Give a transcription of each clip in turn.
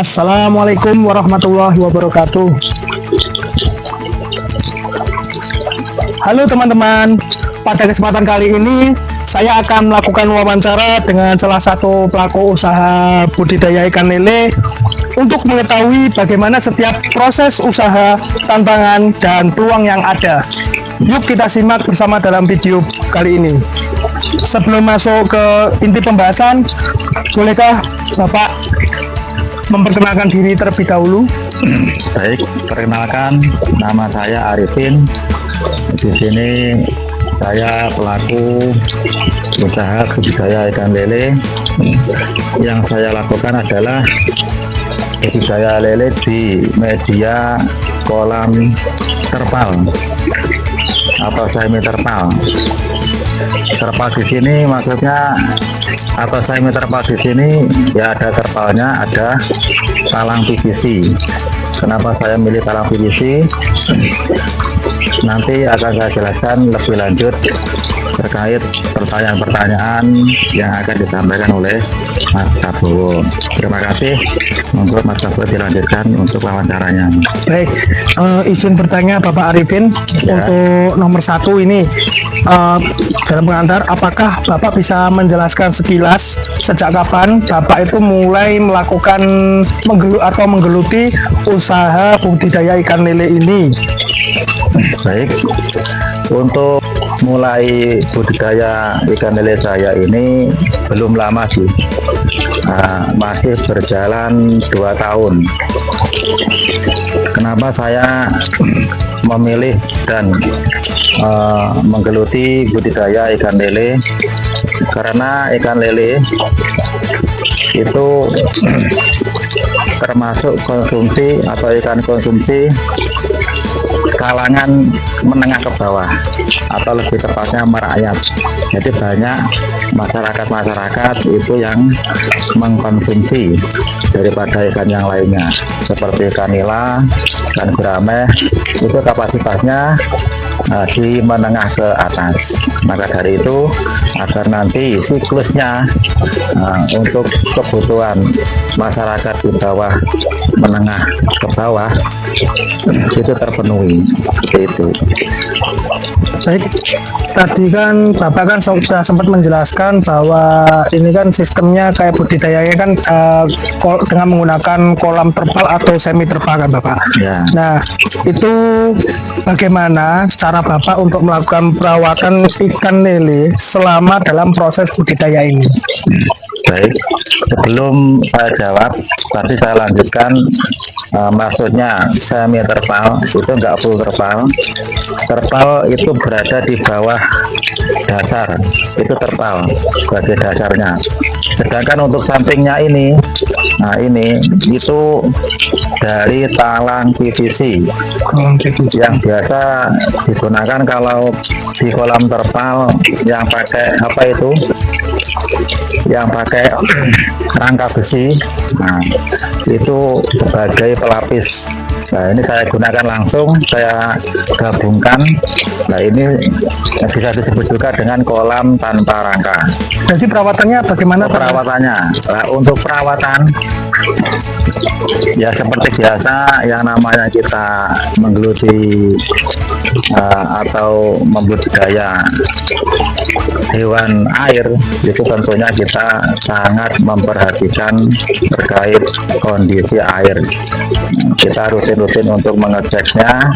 Assalamualaikum warahmatullahi wabarakatuh. Halo teman-teman, pada kesempatan kali ini saya akan melakukan wawancara dengan salah satu pelaku usaha budidaya ikan lele untuk mengetahui bagaimana setiap proses usaha, tantangan, dan peluang yang ada. Yuk kita simak bersama dalam video kali ini. Sebelum masuk ke inti pembahasan, bolehkah Bapak memperkenalkan diri terlebih dahulu? Baik, perkenalkan, nama saya Arifin. Di sini saya pelaku usaha budidaya ikan lele. Yang saya lakukan adalah budidaya lele di media kolam terpal atau semi terpal. Terpal di sini maksudnya atau semi terpal di sini ya ada terpalnya, ada talang PVC. Kenapa saya milih talang PVC? Nanti akan saya jelaskan lebih lanjut terkait pertanyaan-pertanyaan yang akan disampaikan oleh Mas Prabowo. Terima kasih. Monggo Mas Prabowo dilanjutkan untuk wawancaranya. Baik, izin bertanya Bapak Arifin, Ya. untuk nomor satu ini dalam pengantar, apakah Bapak bisa menjelaskan sekilas sejak kapan Bapak itu mulai melakukan menggeluti usaha budidaya ikan lele ini? Baik, untuk mulai budidaya ikan lele saya ini belum lama sih, masih berjalan 2 tahun. Kenapa saya memilih dan menggeluti budidaya ikan lele? Karena ikan lele itu termasuk konsumsi atau ikan konsumsi kalangan menengah ke bawah, atau lebih tepatnya merakyat. Jadi banyak masyarakat itu yang mengkonsumsi daripada ikan yang lainnya, seperti ikan nila, ikan gurame, itu kapasitasnya di menengah ke atas. Maka dari itu, agar nanti siklusnya untuk kebutuhan masyarakat di bawah menengah ke bawah itu terpenuhi, seperti itu. Baik, tadi kan Bapak kan sudah sempat menjelaskan bahwa ini kan sistemnya kayak budidayanya kan dengan menggunakan kolam terpal atau semi terpal kan Bapak. Ya. Nah, itu bagaimana cara Bapak untuk melakukan perawatan ikan lele selama dalam proses budidaya ini? Baik, sebelum saya jawab, tadi saya lanjutkan. Maksudnya semi terpal itu enggak full terpal. Terpal itu berada di bawah dasar, itu terpal sebagai dasarnya. Sedangkan untuk sampingnya ini, ini itu dari talang PVC yang biasa digunakan kalau di kolam terpal yang pakai apa itu? Yang pakai rangka besi, itu sebagai pelapis. Nah, ini saya gunakan langsung, saya gabungkan. Nah, ini bisa disebut juga dengan kolam tanpa rangka. Jadi perawatannya bagaimana? Perawatannya, untuk perawatan ya seperti biasa, yang namanya kita menggeluti atau membudidaya hewan air, itu tentunya kita sangat memperhatikan terkait kondisi air. Kita rutin-rutin untuk mengeceknya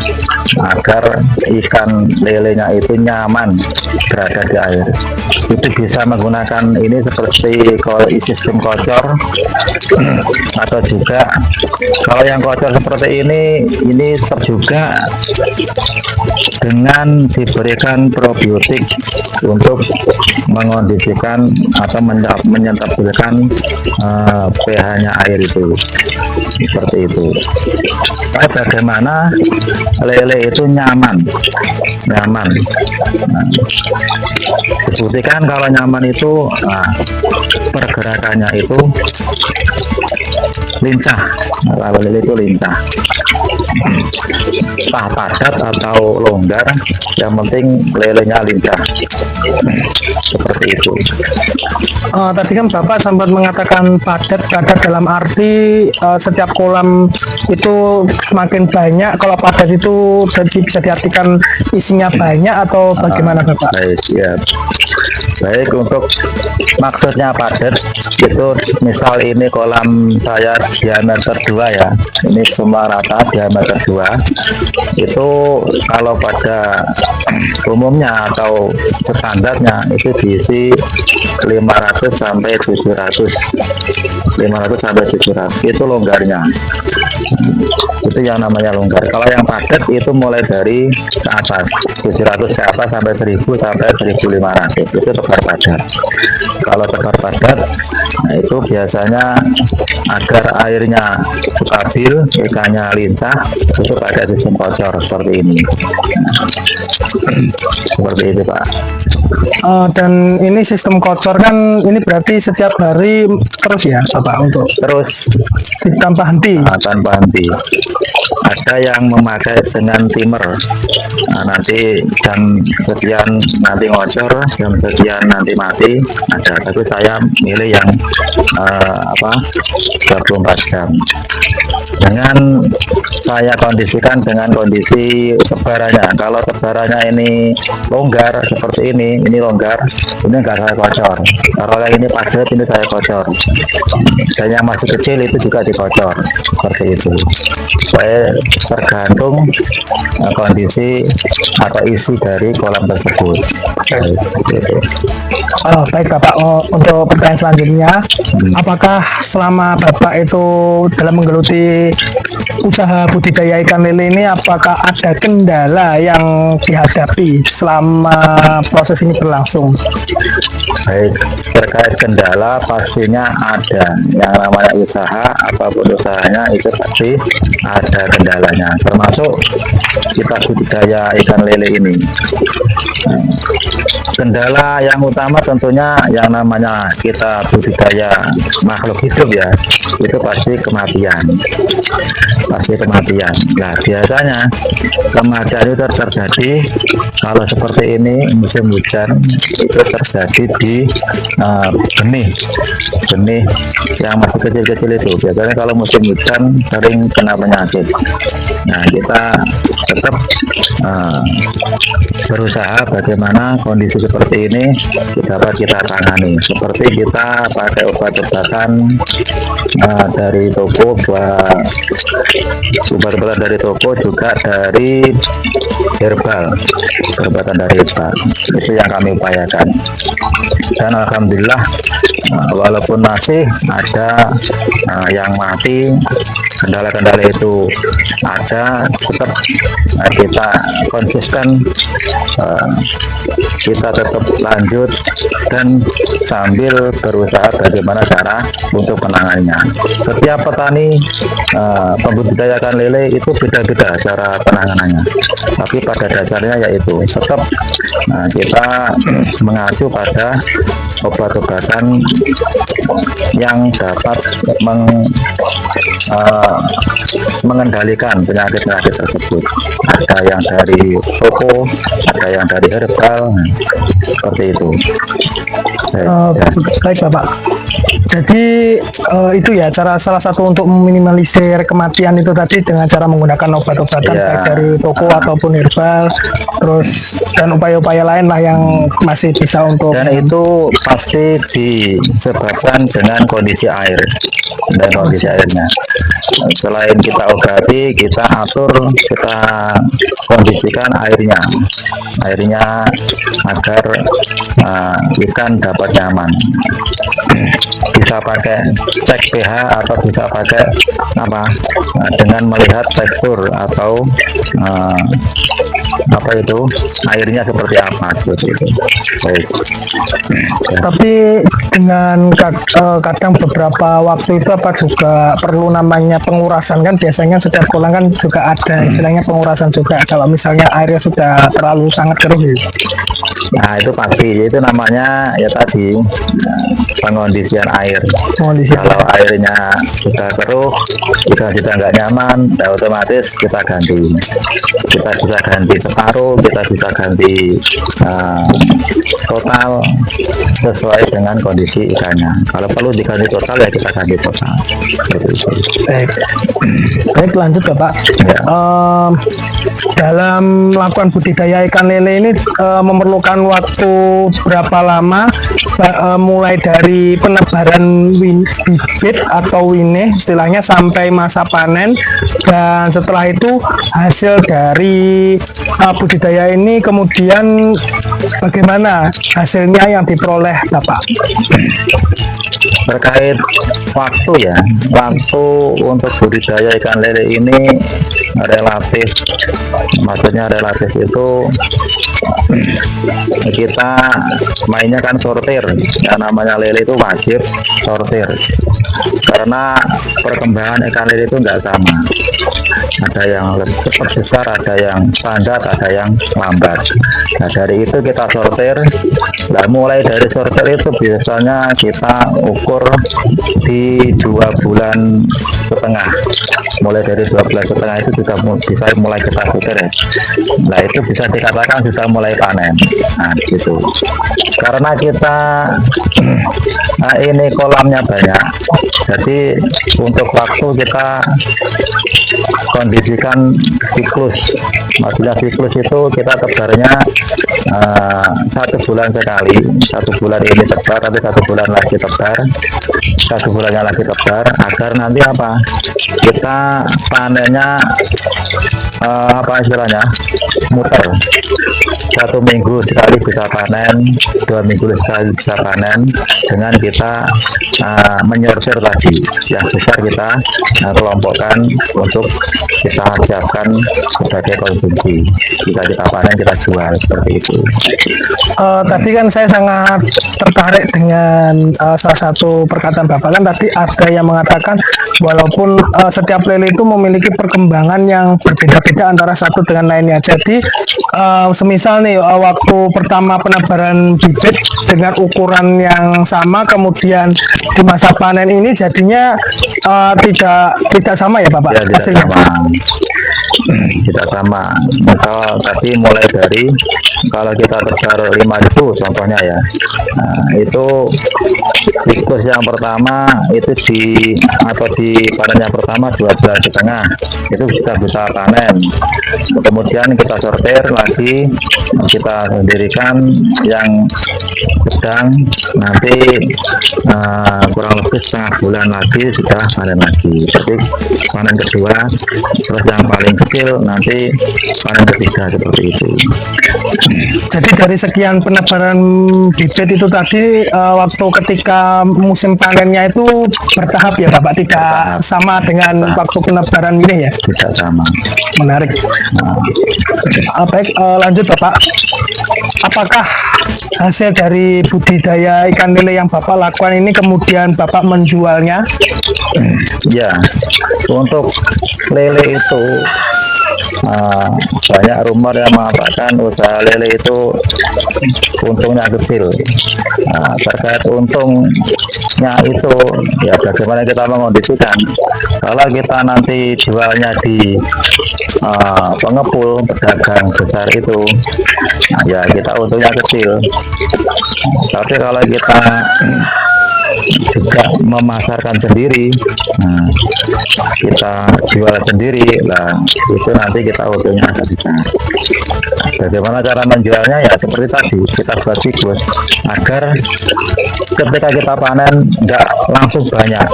agar ikan lelenya itu nyaman berada di air. Itu bisa menggunakan ini seperti sistem kocor, atau juga kalau yang kocor seperti ini juga dengan diberikan probiotik untuk mengondisikan atau menyentabilkan pH-nya air itu, seperti itu. Tapi bagaimana lele itu nyaman? Dibuktikan kalau nyaman itu pergerakannya itu lincah. Kalau lele itu lincah, entah padat atau longgar, yang penting lelenya lincah. seperti itu. Tadi kan Bapak sempat mengatakan padat dalam arti setiap kolam itu semakin banyak. Kalau padat itu jadi bisa diartikan isinya banyak atau bagaimana Bapak? Baik, ya. Baik, untuk maksudnya padat itu misal ini kolam saya diameter 2 ya, ini semua rata diameter 2 itu kalau pada umumnya atau standarnya itu diisi 500 sampai 700 itu longgarnya, itu yang namanya longgar. Kalau yang padat itu mulai dari ke atas 700 ke atas sampai 1000 sampai 1500 itu tebar padat. Kalau tebar padat, nah itu biasanya agar airnya stabil, ikannya lincah, itu pakai sistem kocor seperti ini. Seperti itu Pak. Dan ini sistem kocor kan ini berarti setiap hari terus ya Bapak untuk Terus tanpa henti. tanpa henti. Ada yang memakai dengan timer. Nah, nanti jam sekian nanti ngocor, jam sekian nanti mati. Ada, tapi saya milih yang 24 jam. Dengan saya kondisikan dengan kondisi tebarannya. Kalau tebarannya ini longgar seperti ini longgar, ini enggak saya kocor. Kalau yang ini padat, ini saya kocor. Dan yang masih kecil itu juga dikocor seperti itu. Supaya tergantung kondisi atau isi dari kolam tersebut. Baik Bapak, untuk pertanyaan selanjutnya, apakah selama Bapak itu dalam menggeluti usaha budidaya ikan lele ini, apakah ada kendala yang dihadapi selama proses ini berlangsung? Baik, terkait kendala pastinya ada. Yang namanya usaha, apapun usahanya itu pasti ada kendalanya, termasuk kita budidaya ikan lele ini. Kendala yang utama tentunya yang namanya kita budidaya makhluk hidup ya, itu pasti kematian. Nah, biasanya kematian itu terjadi kalau seperti ini musim hujan, itu terjadi di benih yang masih kecil-kecil itu. Biasanya kalau musim hujan sering kena penyakit. Nah, kita tetap berusaha bagaimana kondisi seperti ini dapat kita tangani, seperti kita pakai obat-obatan dari toko, obat-obatan dari toko, juga dari herbal, obat-obatan dari herbal, itu yang kami upayakan. Dan alhamdulillah walaupun masih ada yang mati, kendala-kendala itu ada, tetap kita konsisten, kita tetap lanjut dan sambil berusaha bagaimana cara untuk penanganannya. Setiap petani pembudidaya ikan lele itu beda-beda cara penanganannya, tapi pada dasarnya yaitu tetap kita mengacu pada obat-obatan yang dapat mengendalikan penyakit-penyakit tersebut. Ada yang dari toko, ada yang dari herbal, seperti itu. Baik Bapak, jadi itu ya salah satu untuk meminimalisir kematian itu tadi dengan cara menggunakan obat-obatan baik dari toko ataupun herbal, terus dan upaya-upaya lain lah yang masih bisa untuk, dan itu pasti disebabkan dengan kondisi air dan kondisi airnya. Selain kita obati, kita atur, kita kondisikan airnya agar ikan dapat nyaman. Bisa pakai cek pH atau bisa pakai dengan melihat tekstur atau itu airnya seperti apa gitu. Baik. Tapi dengan kadang beberapa waktu itu apa juga perlu namanya pengurasan, kan biasanya setiap kolam kan juga ada istilahnya pengurasan juga kalau misalnya airnya sudah terlalu sangat keruh gitu. Nah, itu pasti, itu namanya ya tadi pengondisian air. Kondisi. Kalau airnya sudah keruh, kita sudah nggak nyaman, ya otomatis kita ganti. Kita bisa ganti separuh, kita bisa ganti total sesuai dengan kondisi ikannya. Kalau perlu diganti total ya kita ganti total. Seperti itu. Baik, baik lanjut Bapak. Ya. Dalam melakukan budidaya ikan lele ini memerlukan waktu berapa lama mulai dari penebaran bibit atau winih istilahnya sampai masa panen, dan setelah itu hasil dari budidaya ini kemudian bagaimana hasilnya yang diperoleh Bapak? Terkait waktu ya, waktu untuk budidaya ikan lele ini relatif, maksudnya relatif itu kita mainnya kan sortir, yang namanya lele itu wajib sortir karena perkembangan ikan lele itu nggak sama, ada yang lebih cepat besar, ada yang standar, ada yang lambat. Nah dari itu kita sortir. Nah mulai dari sortir itu biasanya kita ukur di 2,5 bulan, mulai dari 2,5 bulan itu juga bisa mulai kita sortir ya. Nah itu bisa dikatakan sudah mulai panen. Nah gitu, karena kita ini kolamnya banyak, jadi untuk waktu kita kondisikan siklus. Maksudnya siklus itu kita tebarnya 1 bulan sekali, 1 bulan ini tebar, tapi 1 bulan lagi tebar, 1 bulannya lagi tebar, agar nanti apa, kita panennya apa istilahnya, muter. 1 minggu sekali bisa panen, 2 minggu sekali bisa panen, dengan kita menyortir tadi yang besar, kita kelompokkan untuk kita siapkan sebagai konsumsi, bisa kita panen, kita jual, seperti itu. Tadi kan saya sangat tertarik dengan salah satu perkataan Bapak, kan tadi ada yang mengatakan walaupun setiap lele itu memiliki perkembangan yang berbeda-beda antara satu dengan lainnya. Jadi semisal nih waktu pertama penebaran bibit dengan ukuran yang sama, kemudian di masa panen ini jadinya tidak sama ya Bapak, Ya, tidak hasilnya? sama. Tidak sama. Misal tadi mulai dari, kalau kita tebar 5.000 contohnya ya, nah, itu siklus yang pertama itu di panen yang pertama 2,5 bulan itu sudah bisa panen. Kemudian kita sortir lagi, kita sendirikan yang sedang, nanti kurang lebih setengah bulan lagi sudah panen lagi. Jadi panen kedua, terus yang paling kecil nanti panen ketiga, seperti itu. Jadi dari sekian penebaran bibit itu tadi waktu ketika musim panennya itu bertahap ya Bapak, tidak sama dengan waktu penebaran ini ya? Tidak sama. Menarik. Baik, lanjut Bapak. Apakah hasil dari budidaya ikan lele yang Bapak lakukan ini kemudian Bapak menjualnya? Ya, untuk lele itu banyak rumor yang mengatakan usaha lele itu untungnya kecil. Terkait untungnya itu ya bagaimana kita mengondisikan. Kalau kita nanti jualnya di pengepul, pedagang besar itu, ya kita untungnya kecil. Tapi kalau kita juga memasarkan sendiri, kita jual sendiri, lah itu nanti kita untungnya agak besar. Bagaimana cara menjualnya? Ya seperti tadi, kita buat siklus agar ketika kita panen nggak langsung banyak.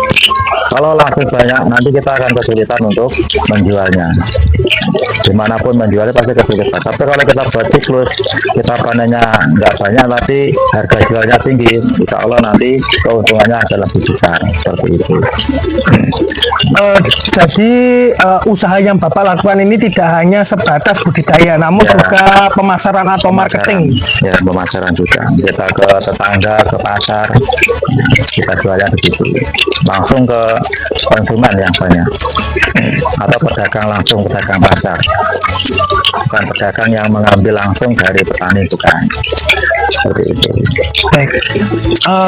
Kalau langsung banyak, nanti kita akan kesulitan untuk menjualnya. Dimanapun menjualnya pasti kesulitan. Tapi kalau kita buat siklus, kita panennya nggak banyak, tapi harga jualnya tinggi, insya Allah nanti keuntungannya akan lebih besar, seperti itu. Jadi usaha yang Bapak lakukan ini tidak hanya sebatas budidaya, namun Ya. juga pemasaran atau marketing. Ya, pemasaran juga. Kita ke tetangga, ke pasar, kita jualnya begitu. Langsung ke konsumen yang banyak, atau pedagang langsung, pedagang pasar. bukan pedagang yang mengambil langsung dari petani, bukan seperti itu. Baik.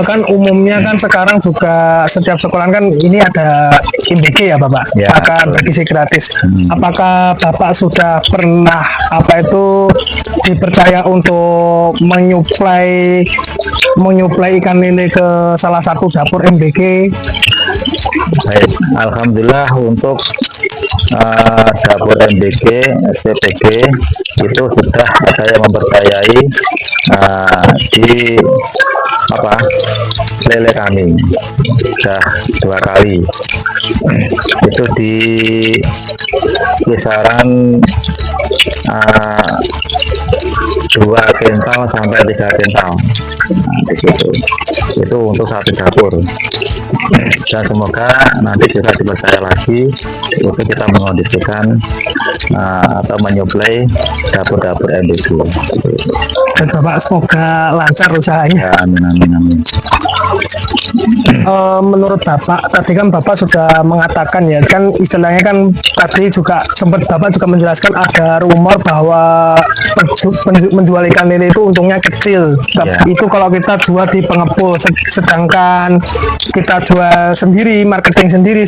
Kan umumnya kan sekarang juga setiap sekolah kan ini ada IMBG ya Bapak, Ya, akan betul. bergizi gratis. Apakah Bapak sudah pernah dipercaya untuk menyuplai ikan lele ke salah satu dapur MBG? Baik, alhamdulillah untuk dapur MBG, SPPG itu sudah saya mempercayai di lele kami sudah 2 kali, itu di kisaran 2 kental sampai 3 kental. Di situ itu untuk satu dapur, dan semoga nanti juga dipercaya lagi untuk kita mengondisikan atau menyuplai dapur-dapur MBG. Dan Bapak semoga lancar usahanya. Ya, amin, amin, amin. Menurut Bapak, tadi kan Bapak sudah mengatakan ya, kan istilahnya kan tadi juga sempat Bapak juga menjelaskan ada rumor bahwa menjual ikan lele itu untungnya kecil. Ya. Itu kalau kita jual di pengepul, sedangkan kita jual sendiri, marketing sendiri,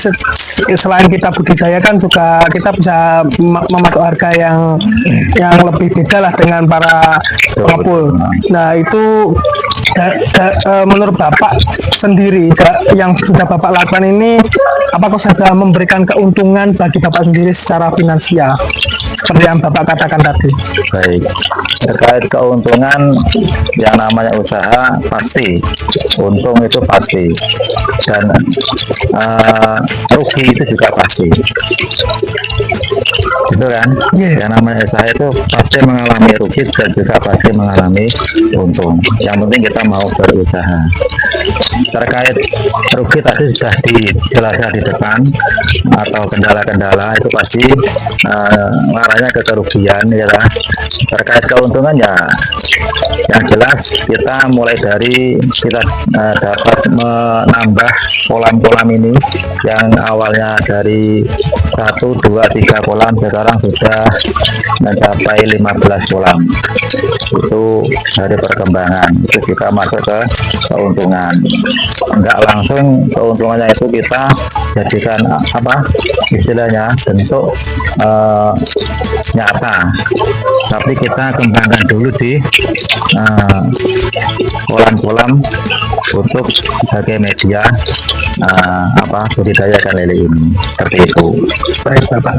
selain kita budidayakan juga kita bisa mematok harga yang lebih beda lah dengan para pengepul. Nah itu menurut Bapak sendiri yang sudah Bapak lakukan ini, apakah sudah memberikan keuntungan bagi Bapak sendiri secara finansial seperti yang Bapak katakan tadi? Baik, terkait keuntungan, yang namanya usaha pasti untung itu pasti, dan rugi itu juga pasti, gitu kan? Yeah. Yang namanya usaha itu pasti mengalami rugi dan juga pasti mengalami untung. Yang penting kita mau berusaha. Terkait rugi tadi sudah dijelaskan di depan, atau kendala-kendala itu pasti ngarahnya ke kerugian, ya kan? Terkait keuntungan ya, yang jelas kita mulai dari kita dapat menambah kolam-kolam ini yang awalnya dari 1, 2, 3 kolam, sekarang sudah mencapai 15 kolam. Itu dari perkembangan, itu kita masuk ke keuntungan. Enggak langsung keuntungannya itu kita jadikan istilahnya bentuk nyata, tapi kita kembangkan dulu di kolam-kolam untuk sebagai media budidaya ikan lele ini, seperti itu. Baik Bapak,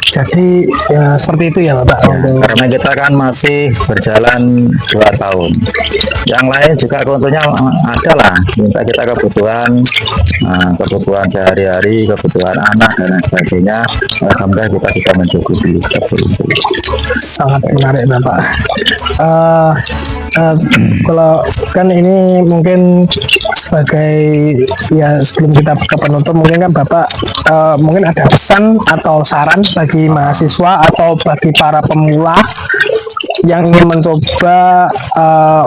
jadi ya seperti itu ya Bapak. Karena kita kan masih berjalan 2 tahun, yang lain juga keuntungannya ada lah, minta kita kebutuhan sehari-hari, kebutuhan anak dan lain sebagainya. Alhamdulillah kita bisa mencukupi, seperti itu. Sangat menarik Bapak. Kalau kan ini mungkin sebagai ya, sebelum kita ke penutup, mungkin kan Bapak mungkin ada pesan atau saran bagi mahasiswa atau bagi para pemula yang ingin mencoba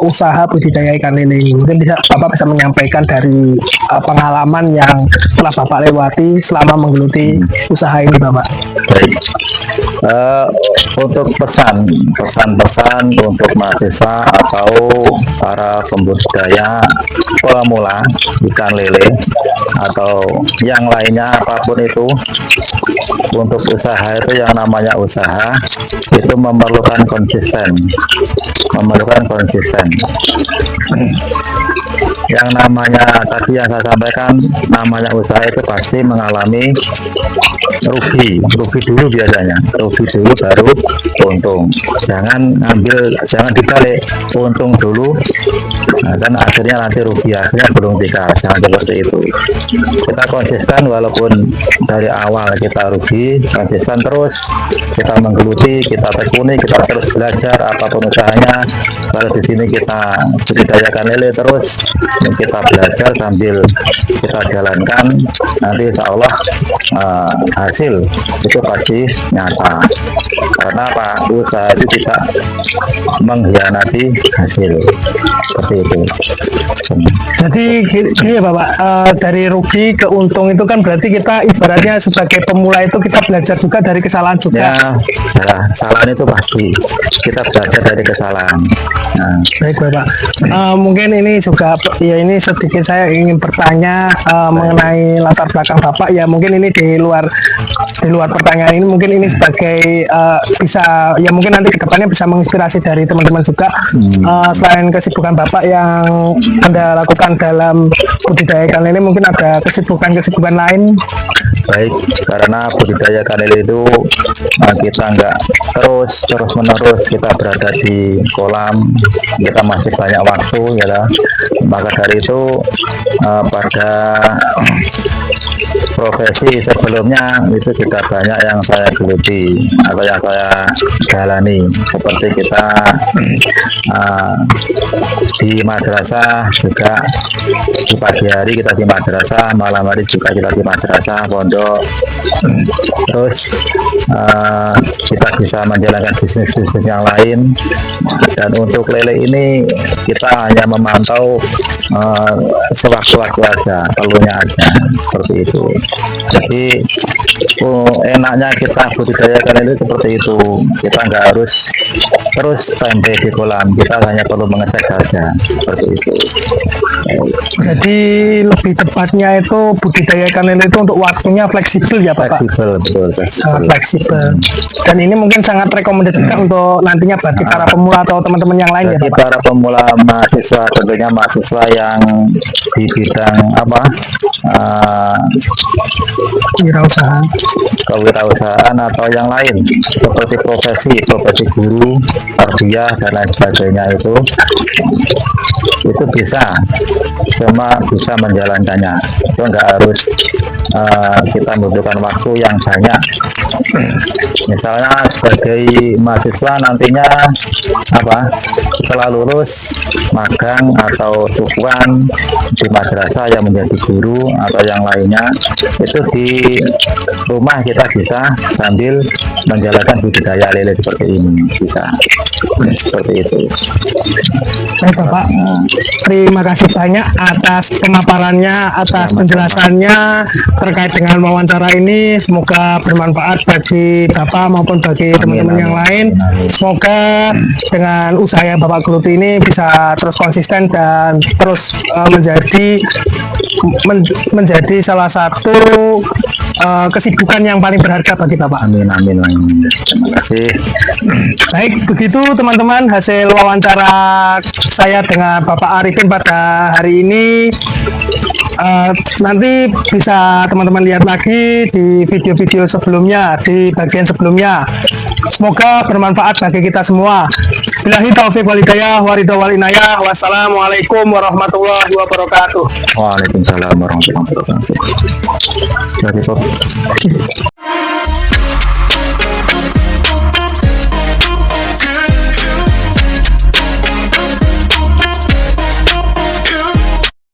usaha budidaya ikan lele ini. Mungkin Bapak bisa menyampaikan dari pengalaman yang telah Bapak lewati selama menggeluti usaha ini Bapak. Baik. Untuk pesan-pesan untuk mahasiswa atau para pembudidaya pemula ikan lele atau yang lainnya apapun itu, untuk usaha itu yang namanya usaha itu memerlukan konsisten. Yang namanya tadi yang saya sampaikan, namanya usaha itu pasti mengalami rugi dulu, biasanya rugi dulu baru untung. Jangan dibalik, untung dulu dan akhirnya nanti rugi, akhirnya belum tika. Jangan seperti itu. Kita konsisten, walaupun dari awal kita rugi, konsisten terus kita menggeluti, kita tekuni, kita terus belajar apapun usahanya. Kalau di sini kita budidayakan lele terus, kita belajar sambil kita jalankan, nanti insya Allah hasil itu pasti nyata. karena apa, usaha itu tidak mengkhianati hasil, seperti itu. Jadi gini ya Bapak, dari rugi ke untung itu kan berarti kita ibaratnya sebagai pemula itu kita belajar juga dari kesalahan juga. Ya, kesalahan itu pasti kita belajar dari kesalahan. Nah, Baik Bapak, mungkin ini juga ya ini sedikit saya ingin bertanya mengenai latar belakang Bapak ya, mungkin ini di luar pertanyaan ini, mungkin ini sebagai bisa ya mungkin nanti kedepannya bisa menginspirasi dari teman-teman juga. Selain kesibukan Bapak yang Anda lakukan dalam budidaya ikan lele, mungkin ada kesibukan lain? baik, karena budidaya ikan lele itu kita nggak terus menerus kita berada di kolam, kita masih banyak waktu ya, maka dari itu pada profesi sebelumnya itu juga banyak yang saya geluti atau yang saya jalani, seperti kita di madrasah juga, di pagi hari kita di madrasah, malam hari juga kita di madrasah pondok, terus kita bisa menjalankan bisnis-bisnis yang lain. Dan untuk lele ini kita hanya memantau sewaktu-waktu aja, telurnya aja, seperti itu. Jadi enaknya kita budidaya ikan lele seperti itu, kita nggak harus terus standby di kolam, kita hanya perlu mengecek saja, seperti itu. Jadi lebih tepatnya itu budidaya ikan lele itu untuk waktunya fleksibel ya Bapak? Fleksibel, betul, Sangat fleksibel. Dan ini mungkin sangat rekomendasikan untuk nantinya bagi para pemula atau teman-teman yang lain ya Bagi Bapak? para pemula mahasiswa, tentunya mahasiswa yang di bidang apa, Wirausaha. kewirausahaan atau yang lain seperti profesi guru, tarbiyah dan lain sebagainya, itu bisa, cuma bisa menjalankannya, itu nggak harus kita membutuhkan waktu yang banyak. Misalnya sebagai mahasiswa nantinya apa, setelah lulus magang atau tukuan di madrasah yang menjadi guru atau yang lainnya, itu di rumah kita bisa sambil menjalankan budidaya lele seperti ini, bisa seperti itu. Baik Bapak, terima kasih banyak atas pemaparannya, atas penjelasannya terkait dengan wawancara ini. Semoga bermanfaat bagi Bapak maupun bagi teman-teman yang lain. Semoga dengan usaha yang Bapak geluti ini bisa terus konsisten dan terus menjadi salah satu kesibukan yang paling berharga bagi Bapak. Amin, amin, amin. Terima kasih. Baik, begitu teman-teman hasil wawancara saya dengan Bapak Arifin pada hari ini. Nanti bisa teman-teman lihat lagi di video-video sebelumnya, di bagian sebelumnya. Semoga bermanfaat bagi kita semua. Billahi taufiq wal hidayah, waridho wal inayah. Wassalamualaikum warahmatullahi wabarakatuh. Waalaikumsalam warahmatullahi wabarakatuh. Jadi,